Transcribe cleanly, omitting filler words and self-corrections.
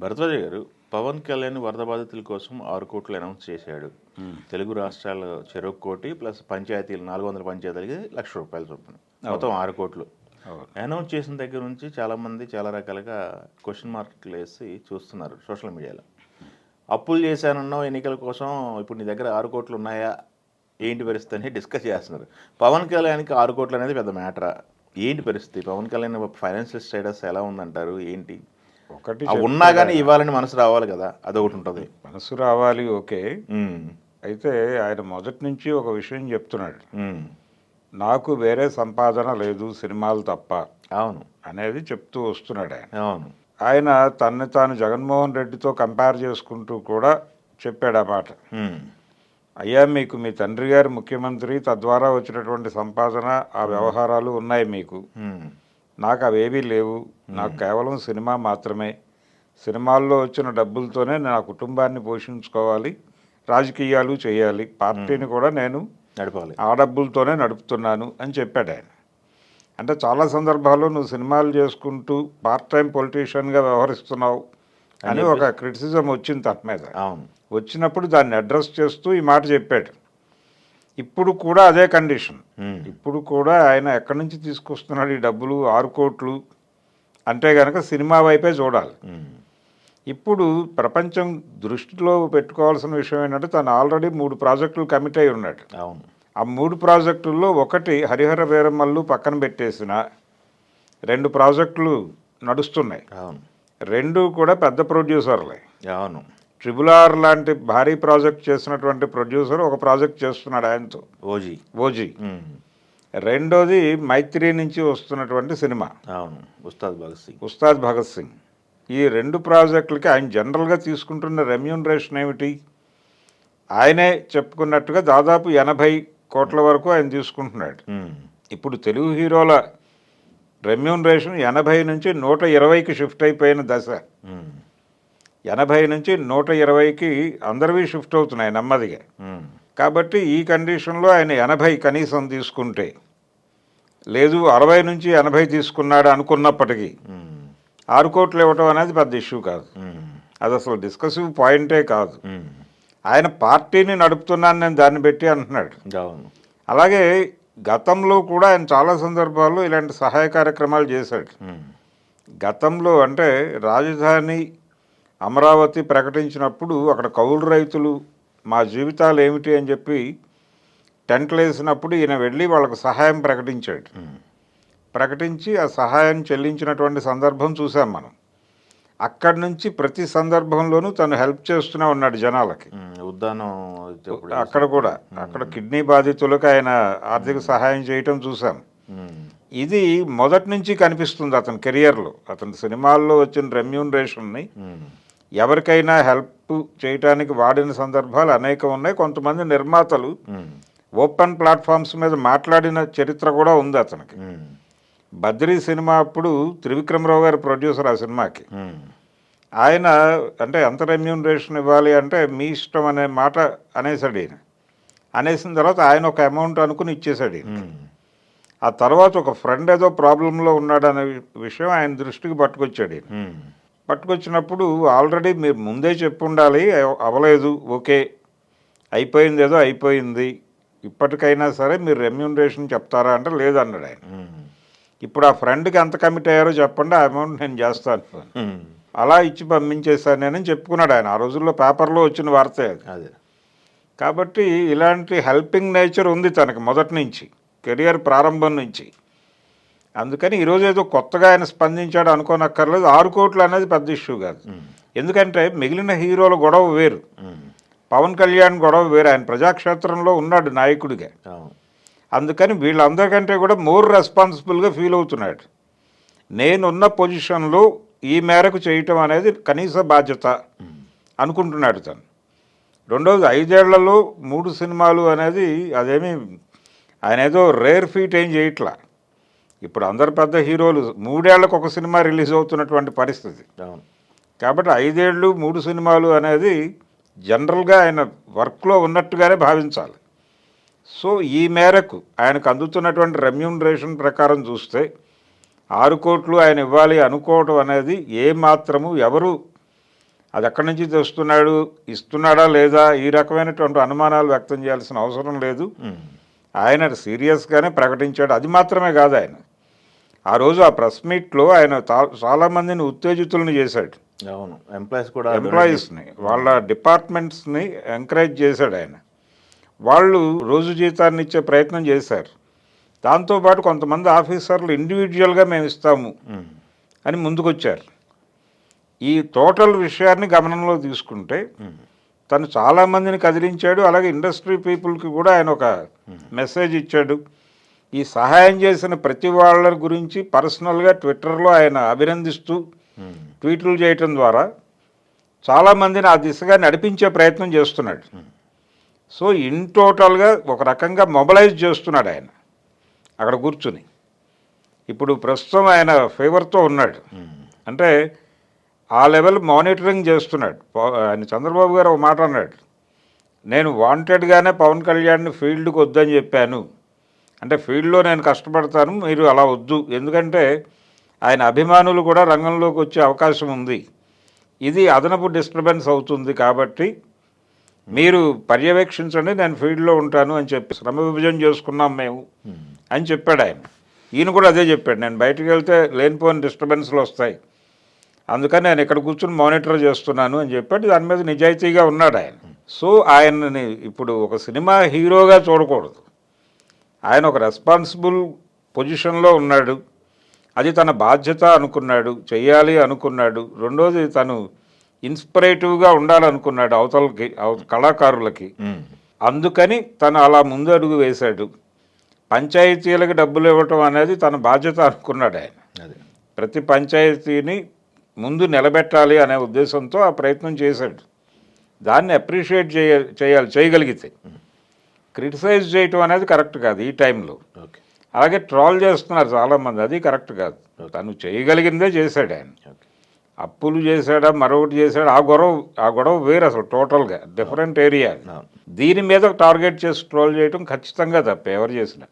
భరద్వాజ గారు, పవన్ కళ్యాణ్ వరద బాధితుల కోసం 6 కోట్లు అనౌన్స్ చేశాడు. తెలుగు రాష్ట్రాల చెరొక కోటి ప్లస్ పంచాయతీలు 400 పంచాయతీలకి ₹1,00,000 చొప్పున మొత్తం 6 కోట్లు అనౌన్స్ చేసిన దగ్గర నుంచి చాలామంది చాలా రకాలుగా క్వశ్చన్ మార్కులు వేసి చూస్తున్నారు సోషల్ మీడియాలో. అప్పులు చేశానన్నావు ఎన్నికల కోసం, ఇప్పుడు నీ దగ్గర 6 కోట్లు ఉన్నాయా, ఏంటి పరిస్థితి అని డిస్కస్ చేస్తున్నారు. పవన్ కళ్యాణ్కి 6 కోట్లు అనేది పెద్ద మ్యాటరా? ఏంటి పరిస్థితి? పవన్ కళ్యాణ్ ఫైనాన్షియల్ స్టేటస్ ఎలా ఉందంటారు? ఏంటి ఒకటి ఉన్నా కానీ ఇవ్వాలని మనసు రావాలి కదా, అదొకటి ఉంటుంది. మనసు రావాలి, ఓకే. అయితే ఆయన మొదటి నుంచి ఒక విషయం చెప్తున్నాడు, నాకు వేరే సంపాదన లేదు సినిమాలు తప్ప. అవును అనేది చెప్తూ వస్తున్నాడు ఆయన. అవును, ఆయన తన్ని తాను జగన్మోహన్ రెడ్డితో కంపేర్ చేసుకుంటూ కూడా చెప్పాడు ఆ మాట. అయ్యా, మీకు మీ తండ్రి గారు ముఖ్యమంత్రి, తద్వారా వచ్చినటువంటి సంపాదన, ఆ వ్యవహారాలు ఉన్నాయి మీకు. నాకు అవేవీ లేవు. నాకు కేవలం సినిమా మాత్రమే. సినిమాల్లో వచ్చిన డబ్బులతోనే నా కుటుంబాన్ని పోషించుకోవాలి, రాజకీయాలు చేయాలి, పార్టీని కూడా నేను నడపాలి, ఆ డబ్బులతోనే నడుపుతున్నాను అని చెప్పాడు ఆయన. అంటే చాలా సందర్భాల్లో నువ్వు సినిమాలు చేసుకుంటూ పార్ట్ టైం పొలిటీషియన్గా వ్యవహరిస్తున్నావు అని ఒక క్రిటిసిజం వచ్చింది తన మీద. అవును, వచ్చినప్పుడు దాన్ని అడ్రస్ చేస్తూ ఈ మాట చెప్పాడు. ఇప్పుడు కూడా అదే కండిషన్. ఇప్పుడు కూడా ఆయన ఎక్కడి నుంచి తీసుకొస్తున్నాడు ఈ డబ్బులు? 6 కోట్లు అంటే కనుక సినిమా వైపే చూడాలి. ఇప్పుడు ప్రపంచం దృష్టిలో పెట్టుకోవాల్సిన విషయం ఏంటంటే, తను ఆల్రెడీ 3 ప్రాజెక్టులు కమిట్ అయి ఉన్నాడు. అవును, ఆ 3 ప్రాజెక్టుల్లో ఒకటి హరిహర వీరమల్లు పక్కన పెట్టేసిన 2 ప్రాజెక్టులు నడుస్తున్నాయి. అవును, 2 కూడా పెద్ద ప్రొడ్యూసర్లే. అవును, RRR లాంటి భారీ ప్రాజెక్ట్ చేసినటువంటి ప్రొడ్యూసర్ ఒక ప్రాజెక్ట్ చేస్తున్నాడు ఆయనతో, ఓజీ. రెండోది మైత్రి నుంచి వస్తున్నటువంటి సినిమా, అవును, ఉస్తాద్ భగత్ సింగ్. ఈ 2 ప్రాజెక్టులకి ఆయన జనరల్గా తీసుకుంటున్న రెమ్యూనరేషన్ ఏమిటి? ఆయనే చెప్పుకున్నట్టుగా దాదాపు 80 కోట్ల వరకు ఆయన తీసుకుంటున్నాడు. ఇప్పుడు తెలుగు హీరోల రెమ్యూనరేషన్ 80 నుంచి 120కి షిఫ్ట్ అయిపోయిన దశ. 80 నుంచి 120కి అందరివి షిఫ్ట్ అవుతున్నాయి నెమ్మదిగా. కాబట్టి ఈ కండిషన్లో ఆయన 80 కనీసం తీసుకుంటే, లేదు 60 నుంచి 80 తీసుకున్నాడు అనుకున్నప్పటికీ 6 కోట్లు ఇవ్వటం అనేది పెద్ద ఇష్యూ కాదు. అది అసలు డిస్కసివ్ పాయింటే కాదు. ఆయన పార్టీని నడుపుతున్నాను నేను దాన్ని పెట్టి అంటున్నాడు. అలాగే గతంలో కూడా ఆయన చాలా సందర్భాల్లో ఇలాంటి సహాయ కార్యక్రమాలు చేశాడు. గతంలో అంటే రాజధాని అమరావతి ప్రకటించినప్పుడు అక్కడ కౌలు రైతులు మా జీవితాలు ఏమిటి అని చెప్పి టెంట్లు వేసినప్పుడు ఈయన వెళ్ళి వాళ్ళకు సహాయం ప్రకటించాడు. ప్రకటించి ఆ సహాయం చెల్లించినటువంటి సందర్భం చూసాం మనం. అక్కడి నుంచి ప్రతి సందర్భంలోనూ తను హెల్ప్ చేస్తూనే ఉన్నాడు జనాలకి. అక్కడ కూడా అక్కడ కిడ్నీ బాధితులకు ఆయన ఆర్థిక సహాయం చేయటం చూసాం. ఇది మొదటి నుంచి కనిపిస్తుంది అతని కెరియర్లో. అతని సినిమాల్లో వచ్చిన రెమ్యూనరేషన్ని ఎవరికైనా హెల్ప్ చేయటానికి వాడిన సందర్భాలు అనేకం ఉన్నాయి. కొంతమంది నిర్మాతలు ఓపెన్ ప్లాట్ఫామ్స్ మీద మాట్లాడిన చరిత్ర కూడా ఉంది అతనికి. బద్రీ సినిమా అప్పుడు త్రివిక్రమరావు గారు ప్రొడ్యూసర్ ఆ సినిమాకి. ఆయన అంటే ఎంత రెమ్యూనరేషన్ ఇవ్వాలి అంటే మీ ఇష్టం అనే మాట అనేసాడు ఈయన. అనేసిన తర్వాత ఆయన ఒక అమౌంట్ అనుకుని ఇచ్చేసాడు ఈయన. ఆ తర్వాత ఒక ఫ్రెండ్ ఏదో ప్రాబ్లంలో ఉన్నాడు అనే విషయం ఆయన దృష్టికి పట్టుకొచ్చాడు ఈయన. పట్టుకొచ్చినప్పుడు ఆల్రెడీ మీరు ముందే చెప్పు ఉండాలి, అవ్వలేదు, ఓకే అయిపోయింది, ఏదో అయిపోయింది, ఇప్పటికైనా సరే మీరు రెమ్యూనరేషన్ చెప్తారా అంటే లేదన్నాడు ఆయన. ఇప్పుడు ఆ ఫ్రెండ్కి ఎంత కమిట్ అయ్యారో చెప్పండి, ఆ అమౌంట్ నేను చేస్తాను, అలా ఇచ్చి పంపించేశాను నేను చెప్పుకున్నాడు ఆయన. ఆ రోజుల్లో పేపర్లో వచ్చిన వార్తే అది. కాబట్టి ఇలాంటి హెల్పింగ్ నేచర్ ఉంది తనకి మొదటి నుంచి, కెరియర్ ప్రారంభం నుంచి. అందుకని ఈరోజు ఏదో కొత్తగా ఆయన స్పందించాడు అనుకోనక్కర్లేదు. 6 కోట్లు అనేది పెద్ద ఇష్యూ కాదు. ఎందుకంటే మిగిలిన హీరోల గొడవ వేరు, పవన్ కళ్యాణ్ గొడవ వేరు. ఆయన ప్రజాక్షేత్రంలో ఉన్నాడు నాయకుడిగా. అందుకని వీళ్ళందరికంటే కూడా మోర్ రెస్పాన్సిబుల్గా ఫీల్ అవుతున్నాడు. నేనున్న పొజిషన్లో ఈ మేరకు చేయటం అనేది కనీస బాధ్యత అనుకుంటున్నాడు తను. రెండోది 5 ఏళ్లలో 3 సినిమాలు అనేది అదేమి ఆయన ఏదో రేర్ ఫీట్ ఏం చేయట్లా. ఇప్పుడు అందరు పెద్ద హీరోలు 3 ఏళ్లకు ఒక సినిమా రిలీజ్ అవుతున్నటువంటి పరిస్థితి. కాబట్టి 5 ఏళ్ళు 3 సినిమాలు అనేది జనరల్గా ఆయన వర్క్లో ఉన్నట్టుగానే భావించాలి. సో ఈ మేరకు ఆయనకు అందుతున్నటువంటి రెమ్యూనరేషన్ ప్రకారం చూస్తే 6 కోట్లు ఆయన ఇవ్వాలి అనుకోవడం అనేది ఏమాత్రము ఎవరు అది ఎక్కడి నుంచి తెస్తున్నాడు, ఇస్తున్నాడా లేదా, ఈ రకమైనటువంటి అనుమానాలు వ్యక్తం చేయాల్సిన అవసరం లేదు. ఆయన సీరియస్గానే ప్రకటించాడు. అది మాత్రమే కాదు, ఆయన ఆ రోజు ఆ ప్రెస్ మీట్లో ఆయన చాలామందిని ఉత్తేజితులను చేశాడు. అవును, ఎంప్లాయీస్ కూడా, ఎంప్లాయీస్ని, వాళ్ళ డిపార్ట్మెంట్స్ని ఎంకరేజ్ చేశాడు ఆయన. వాళ్ళు రోజు జీతాన్ని ఇచ్చే ప్రయత్నం చేశారు. దాంతోపాటు కొంతమంది ఆఫీసర్లు ఇండివిజువల్గా మేము ఇస్తాము అని ముందుకొచ్చారు. ఈ టోటల్ విషయాన్ని గమనంలో తీసుకుంటే తను చాలామందిని కదిలించాడు. అలాగే ఇండస్ట్రీ పీపుల్కి కూడా ఆయన ఒక మెసేజ్ ఇచ్చాడు. ఈ సహాయం చేసిన ప్రతి వాళ్ళ గురించి పర్సనల్గా ట్విట్టర్లో ఆయన అభినందిస్తూ ట్వీట్లు చేయటం ద్వారా చాలామందిని ఆ దిశగా నడిపించే ప్రయత్నం చేస్తున్నాడు. సో ఇన్ టోటల్గా ఒక రకంగా మొబలైజ్ చేస్తున్నాడు ఆయన అక్కడ కూర్చుని. ఇప్పుడు ప్రస్తుతం ఆయన ఫేవర్తో ఉన్నాడు, అంటే ఆ లెవెల్ మానిటరింగ్ చేస్తున్నాడు. ఆయన చంద్రబాబు గారు ఒక మాట అన్నాడు, నేను వాంటెడ్గానే పవన్ కళ్యాణ్ని ఫీల్డ్కి వద్దని చెప్పాను, అంటే ఫీల్డ్లో నేను కష్టపడతాను, మీరు అలా వద్దు, ఎందుకంటే ఆయన అభిమానులు కూడా రంగంలోకి వచ్చే అవకాశం ఉంది, ఇది అదనపు డిస్టర్బెన్స్ అవుతుంది, కాబట్టి మీరు పర్యవేక్షించండి, నేను ఫీల్డ్లో ఉంటాను అని చెప్పి శ్రమ విభజన చేసుకున్నాం మేము అని చెప్పాడు ఆయన. ఈయన కూడా అదే చెప్పాడు, నేను బయటకు వెళ్తే లేనిపోని డిస్టర్బెన్స్లు వస్తాయి, అందుకని నేను ఇక్కడ కూర్చొని మానిటర్ చేస్తున్నాను అని చెప్పాడు. దాని మీద నిజాయితీగా ఉన్నాడు ఆయన. సో ఆయనని ఇప్పుడు ఒక సినిమా హీరోగా చూడకూడదు, ఆయన ఒక రెస్పాన్సిబుల్ పొజిషన్లో ఉన్నాడు, అది తన బాధ్యత అనుకున్నాడు, చెయ్యాలి అనుకున్నాడు. రెండోది తను ఇన్స్పిరేటివ్గా ఉండాలనుకున్నాడు అవతలకి, కళాకారులకి. అందుకని తను అలా ముందు అడుగు వేశాడు. పంచాయతీలకు డబ్బులు ఇవ్వటం అనేది తన బాధ్యత అనుకున్నాడు ఆయన. ప్రతి పంచాయతీని ముందు నిలబెట్టాలి అనే ఉద్దేశంతో ఆ ప్రయత్నం చేశాడు. దాన్ని అప్రిషియేట్ చేయగలిగితే. క్రిటిసైజ్ చేయటం అనేది కరెక్ట్ కాదు ఈ టైంలో. అలాగే ట్రోల్ చేస్తున్నారు చాలామంది, అది కరెక్ట్ కాదు. తను చేయగలిగిందే చేశాడు ఆయన. అప్పులు చేశాడా, మరొకటి చేశాడా, ఆ గొడవ వేరు, అసలు టోటల్గా డిఫరెంట్ ఏరియా. దీని మీద టార్గెట్ చేసి ట్రోల్ చేయటం ఖచ్చితంగా తప్ప ఎవరు చేసినా.